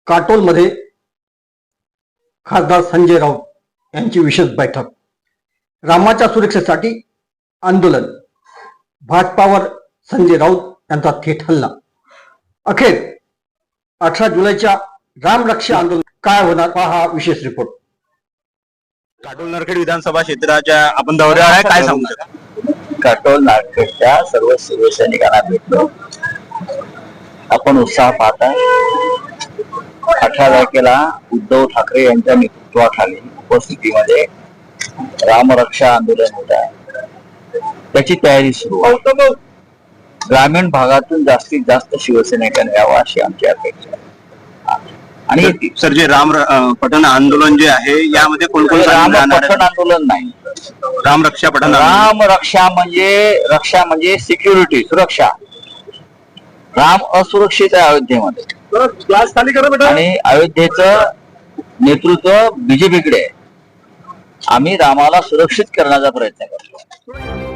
काटोलमध्ये खासदार संजय राऊत यांची विशेष बैठक. रामाच्या सुरक्षेसाठी आंदोलन. भाजपावर संजय राऊत यांचा थेट हल्ला. अखेर 18 जुलैच्या रामरक्षा आंदोलन काय होणार हा विशेष रिपोर्ट. काटोल नरखेड विधानसभा क्षेत्राच्या आपण दौऱ्यावर आहे, काय सांगू शकता? काटोल नरखेडच्या सर्व शिवसैनिकांना भेटलो. आपण उत्साह पाहता. 18 तारखेला उद्धव ठाकरे यांच्या नेतृत्वाखाली उपस्थितीमध्ये रामरक्षा आंदोलन होत आहे. त्याची तयारी सुरू आहे. ग्रामीण भागातून जास्तीत जास्त शिवसैनिकांनी यावं अशी आमची अपेक्षा आहे. आणि सर, जे राम पठण आंदोलन जे आहे यामध्ये कोण कोण राम पठण आंदोलन नाही, रामरक्षा पठण. रामरक्षा म्हणजे सिक्युरिटी, सुरक्षा. राम असुरक्षित आहे अयोध्येमध्ये आणि अयोध्येचं नेतृत्व बीजेपीकडे आहे. आम्ही रामाला सुरक्षित करण्याचा प्रयत्न करतो.